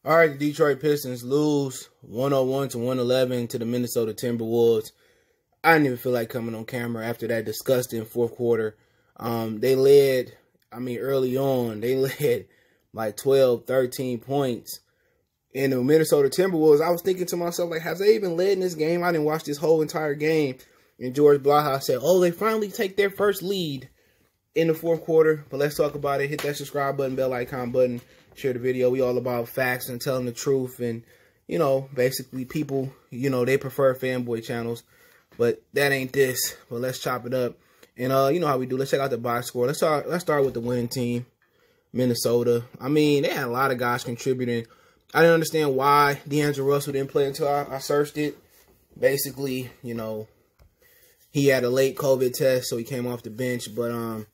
All right, the Detroit Pistons lose 101-111 to the Minnesota Timberwolves. I didn't even feel like coming on camera after that disgusting fourth quarter. They led, early on, they led like 12, 13 points. And the Minnesota Timberwolves, I was thinking to myself, like, have they even led in this game? I didn't watch this whole entire game. And George Blaha said, oh, they finally take their first lead in the fourth quarter. But let's talk about it. Hit that subscribe button, bell icon button. Share the video. We all about facts and telling the truth. And, you know, basically people, you know, they prefer fanboy channels. But that ain't this. But let's chop it up. And, you know how we do. Let's check out the box score. Let's start with the winning team, Minnesota. I mean, they had a lot of guys contributing. I didn't understand why D'Angelo Russell didn't play until I searched it. Basically, you know, he had a late COVID test, so he came off the bench. But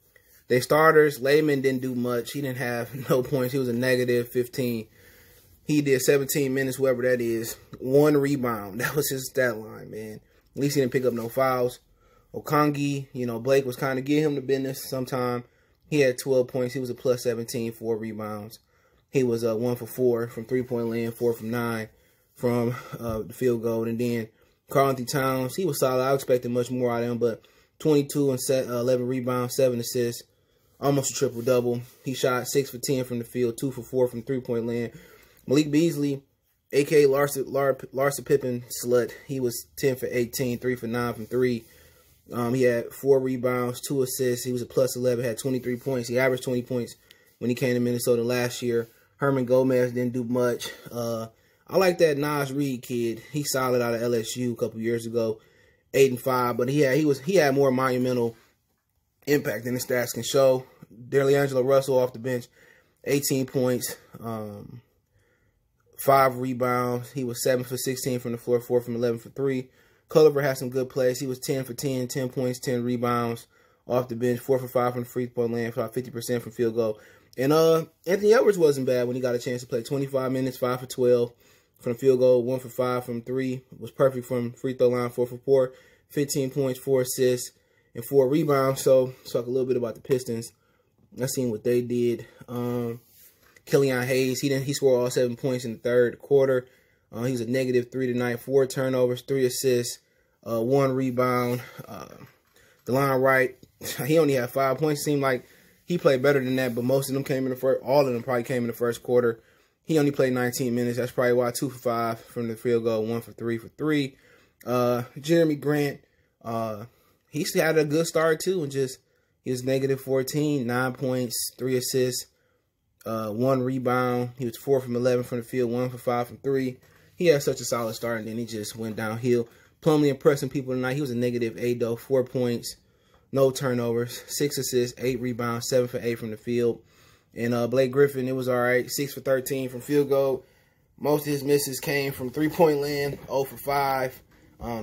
they starters, Layman didn't do much. He didn't have no points. He was a negative 15. He did 17 minutes, whoever that is. 1 rebound. That was his stat line, man. At least he didn't pick up no fouls. Okongi, you know, Blake was kind of getting him the business sometime. He had 12 points. He was a plus 17, 4 rebounds. He was 1 for 4 from three-point land, 4 from 9 from the field goal. And then Karl-Anthony Towns, he was solid. I expected much more out of him, but 22 and 11 rebounds, 7 assists, almost a triple-double. He shot 6 for 10 from the field, 2 for 4 from three-point land. Malik Beasley, a.k.a. Larsa Pippen slut, he was 10 for 18, 3 for 9 from 3. He had 4 rebounds, 2 assists. He was a plus 11, had 23 points. He averaged 20 points when he came to Minnesota last year. Herman Gomez didn't do much. I like that Nas Reed kid. He's solid out of LSU a couple years ago, 8 and 5. But he had more monumental impact than the stats can show. D'Angelo Russell off the bench, 18 points, 5 rebounds. He was 7 for 16 from the floor, 4 from 11 for 3. Culliver had some good plays. He was 10 for 10, 10 points, 10 rebounds off the bench, 4 for 5 from the free throw land, shot 50% from field goal. And Anthony Edwards wasn't bad when he got a chance to play. 25 minutes, 5 for 12 from the field goal, 1 for 5 from 3. Was perfect from free throw line, 4 for 4, 15 points, 4 assists, and 4 rebounds. So let's talk a little bit about the Pistons. Let's see what they did. Killian Hayes, he scored all 7 points in the third quarter. He was a negative 3 tonight, 4 turnovers, 3 assists, 1 rebound. DeLon Wright, he only had 5 points. Seemed like he played better than that, but most of them came in the first. All of them probably came in the first quarter. He only played 19 minutes. That's probably why 2 for 5 from the field goal, 1 for 3 for 3. Jeremy Grant, he had a good start too, and he was negative 14, 9 points, 3 assists, 1 rebound. He was 4 from 11 from the field, 1 for 5 from 3. He had such a solid start, and then he just went downhill. Plumlee impressing people tonight. He was a negative 8 though, 4 points. No turnovers, 6 assists, 8 rebounds, 7 for 8 from the field. And Blake Griffin, it was all right, 6 for 13 from field goal. Most of his misses came from three-point land, 0 for 5,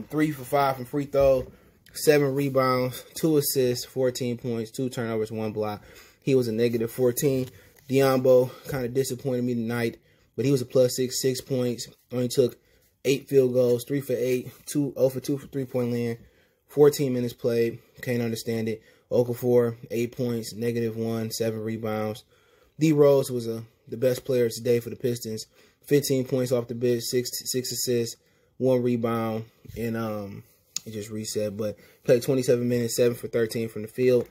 3 for 5 from free throw, 7 rebounds, 2 assists, 14 points, 2 turnovers, 1 block. He was a negative 14. Diambo kind of disappointed me tonight, but he was a plus 6 points. Only took 8 field goals, 3 for 8, 0 for 2 for three-point land. 14 minutes played. Can't understand it. Okafor, 8 points, negative 1, 7 rebounds. D Rose was the best player today for the Pistons. 15 points off the bench, 6 assists, 1 rebound, and it just reset. But played 27 minutes, 7 for 13 from the field.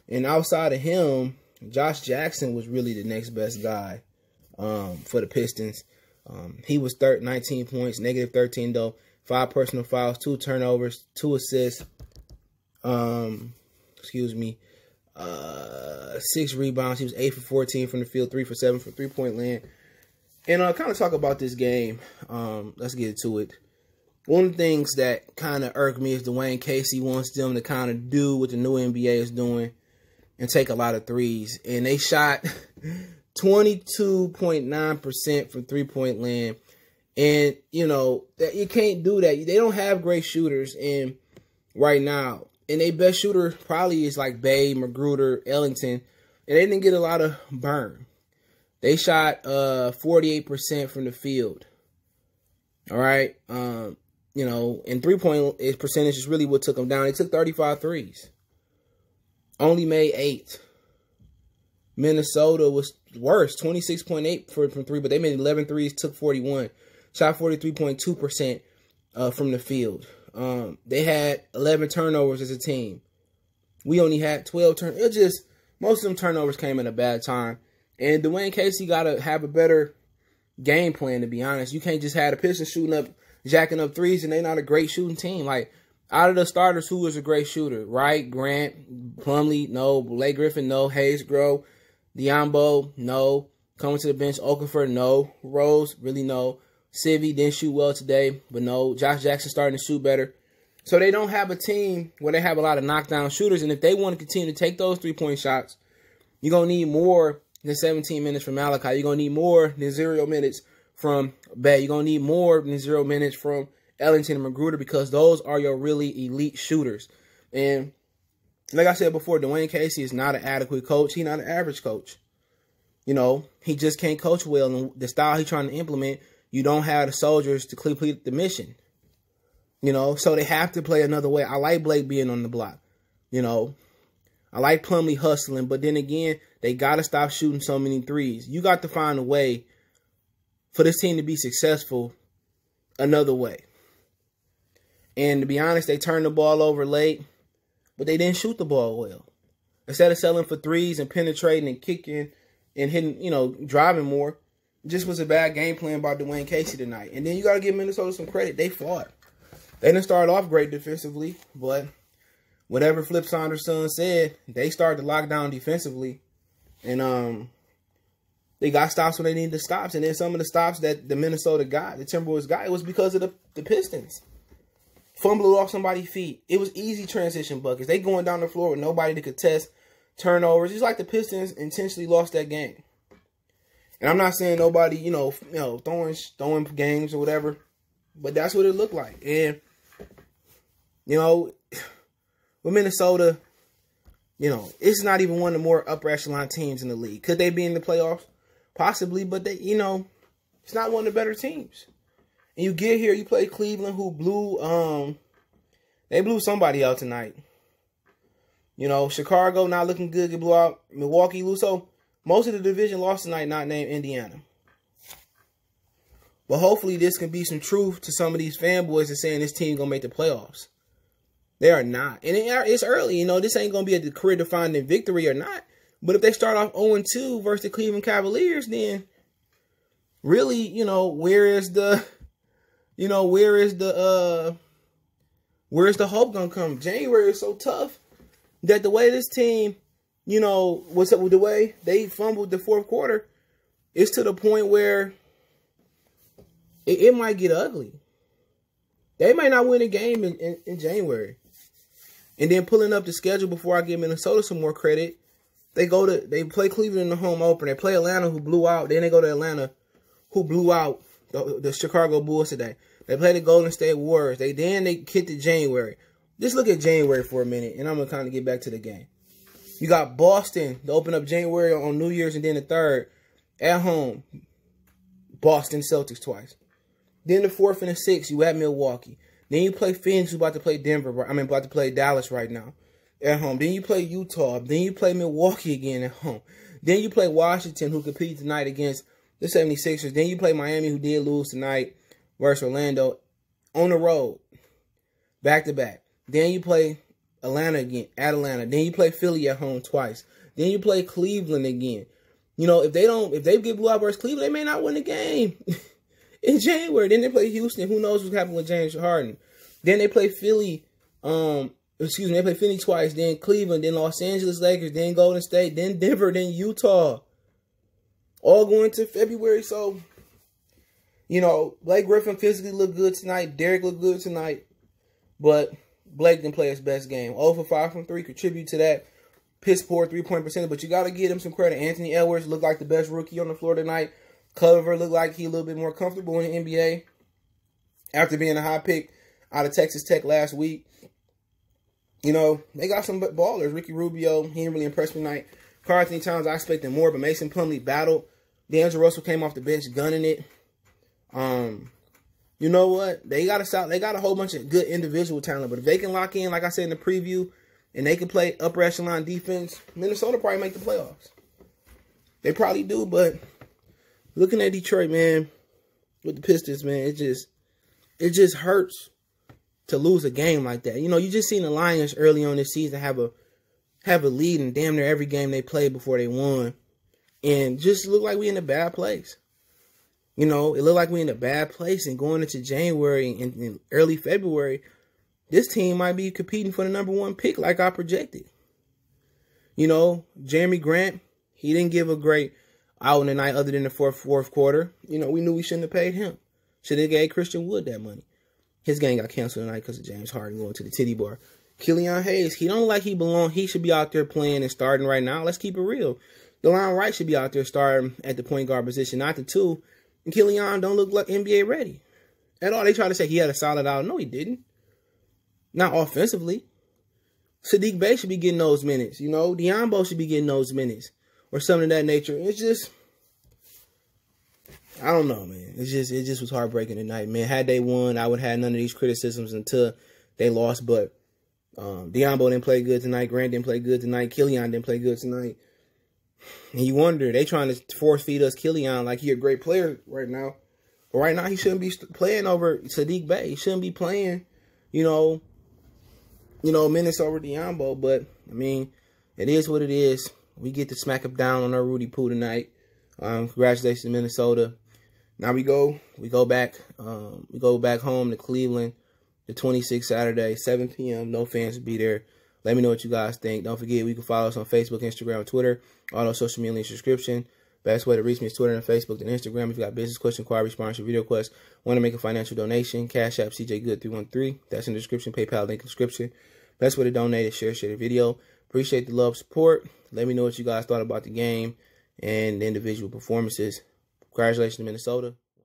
And outside of him, Josh Jackson was really the next best guy for the Pistons. He was 19 points, negative 13 though. 5 personal fouls, 2 turnovers, 2 assists. 6 rebounds. He was 8 for 14 from the field, 3 for 7 from three-point land. And kind of talk about this game. Let's get to it. One of the things that kind of irked me is Dwayne Casey wants them to kind of do what the new NBA is doing and take a lot of threes. And they shot 22.9% from three-point land. And, you know, that you can't do that. They don't have great shooters in right now. And their best shooter probably is like Bay, Magruder, Ellington. And they didn't get a lot of burn. They shot 48% from the field. All right. You know, and three-point percentage is really what took them down. They took 35 threes. Only made 8. Minnesota was worse, 26.8 from three, but they made 11 threes, took 41, shot 43.2% from the field. They had 11 turnovers as a team. We only had 12 turnovers. Most of them turnovers came at a bad time. And Dwayne Casey got to have a better game plan, to be honest. You can't just have the Pistons jacking up threes, and they're not a great shooting team. Like, out of the starters, who is a great shooter? Wright, Grant, Plumlee, no. Blake Griffin, no. Hayes Grove, Diambo, no. Coming to the bench, Okafor, no. Rose, really no. Sivy didn't shoot well today, but no. Josh Jackson starting to shoot better. So they don't have a team where they have a lot of knockdown shooters, and if they want to continue to take those three-point shots, you're going to need more than 17 minutes from Malachi. You're going to need more than 0 minutes from Bay. You're going to need more than 0 minutes from Ellington and Magruder, because those are your really elite shooters. And like I said before, Dwayne Casey is not an adequate coach. He's not an average coach. You know, he just can't coach well. And the style he's trying to implement, you don't have the soldiers to complete the mission. You know, so they have to play another way. I like Blake being on the block. You know, I like Plumlee hustling, but then again, they got to stop shooting so many threes. You got to find a way for this team to be successful another way. And to be honest, they turned the ball over late, but they didn't shoot the ball well. Instead of selling for threes and penetrating and kicking and hitting, you know, driving more, it just was a bad game plan by Dwayne Casey tonight. And then you got to give Minnesota some credit. They fought. They didn't start off great defensively, but whatever Flip Saunderson said, they started to lock down defensively. And they got stops when they needed the stops. And then some of the stops that the Minnesota got, the Timberwolves got, it was because of the Pistons. Fumbled off somebody's feet. It was easy transition buckets. They going down the floor with nobody to contest, turnovers. It's like the Pistons intentionally lost that game. And I'm not saying nobody, you know, throwing games or whatever, but that's what it looked like. And, you know, with Minnesota, you know, it's not even one of the more upper echelon teams in the league. Could they be in the playoffs? Possibly, but they, you know, it's not one of the better teams. And you get here, you play Cleveland, who they blew somebody out tonight. You know, Chicago not looking good, they blew out Milwaukee. So most of the division lost tonight, not named Indiana. But hopefully this can be some truth to some of these fanboys that saying this team gonna make the playoffs. They are not. And it's early, you know, this ain't gonna be a career-defining victory or not. But if they start off 0-2 versus the Cleveland Cavaliers, then really, you know, where's the hope gonna come? January is so tough that the way this team, you know, what's up with the way they fumbled the fourth quarter, it's to the point where it might get ugly. They might not win a game in January. And then pulling up the schedule before I give Minnesota some more credit, they play Cleveland in the home opener. They play Atlanta, who blew out. Then they go to Atlanta, who blew out the Chicago Bulls today. They play the Golden State Warriors. They hit the January. Just look at January for a minute, and I'm going to kind of get back to the game. You got Boston to open up January on New Year's, and then the 3rd at home. Boston Celtics twice. Then the 4th and the 6th, you at Milwaukee. Then you play Phoenix, who's about to play about to play Dallas right now at home. Then you play Utah. Then you play Milwaukee again at home. Then you play Washington, who competes tonight against the 76ers. Then you play Miami, who did lose tonight versus Orlando on the road, back-to-back. Then you play Atlanta again, at Atlanta. Then you play Philly at home twice. Then you play Cleveland again. You know, if they get blew out versus Cleveland, they may not win the game in January. Then they play Houston. Who knows what's happening with James Harden? Then they play Philly. They play Philly twice. Then Cleveland. Then Los Angeles Lakers. Then Golden State. Then Denver. Then Utah. All going to February. So, you know, Blake Griffin physically looked good tonight. Derek looked good tonight. But Blake didn't play his best game. 0 for 5 from 3. Contribute to that piss poor 3-point percentage. But you got to give him some credit. Anthony Edwards looked like the best rookie on the floor tonight. Culver looked like he a little bit more comfortable in the NBA after being a high pick out of Texas Tech last week. You know, they got some ballers. Ricky Rubio, he didn't really impress me tonight. Karl Anthony Towns, I expected more, but Mason Plumlee battled. D'Angelo Russell came off the bench gunning it. You know what? They got a whole bunch of good individual talent, but if they can lock in, like I said in the preview, and they can play upper echelon defense, Minnesota probably make the playoffs. They probably do, but looking at Detroit, man, with the Pistons, man, it just hurts to lose a game like that. You know, you just seen the Lions early on this season have a lead in damn near every game they played before they won. And just look like we in a bad place. You know, it looked like we in a bad place. And going into January and early February, this team might be competing for the #1 pick like I projected. You know, Jeremy Grant, he didn't give a great out in the night other than the fourth quarter. You know, we knew we shouldn't have paid him. Should have gave Christian Wood that money. His game got canceled tonight because of James Harden going to the titty bar. Killian Hayes, he don't like he belong. He should be out there playing and starting right now. Let's keep it real. DeLon Wright should be out there starting at the point guard position, not the 2. And Killian don't look like NBA ready at all. They try to say he had a solid out. No, he didn't. Not offensively. Sadiq Bey should be getting those minutes. You know, Diambo should be getting those minutes or something of that nature. It's just, I don't know, man. It just was heartbreaking tonight, man. Had they won, I would have had none of these criticisms until they lost. But Diambo didn't play good tonight. Grant didn't play good tonight. Killian didn't play good tonight. And you wonder, they trying to force feed us Killian like he a great player right now. But right now, he shouldn't be playing over Sadiq Bey. He shouldn't be playing, you know, minutes over Diambo. But, I mean, it is what it is. We get to smack him down on our Rudy Poo tonight. Congratulations to Minnesota. Now we go back home to Cleveland the 26th Saturday, 7 p.m. No fans will be there. Let me know what you guys think. Don't forget, we can follow us on Facebook, Instagram, and Twitter. All those social media links in the description. Best way to reach me is Twitter and Facebook and Instagram. If you got business question, inquiry, sponsor, video request, want to make a financial donation, Cash App CJGood313. That's in the description. PayPal link in the description. Best way to donate is share the video. Appreciate the love, support. Let me know what you guys thought about the game and the individual performances. Congratulations to Minnesota.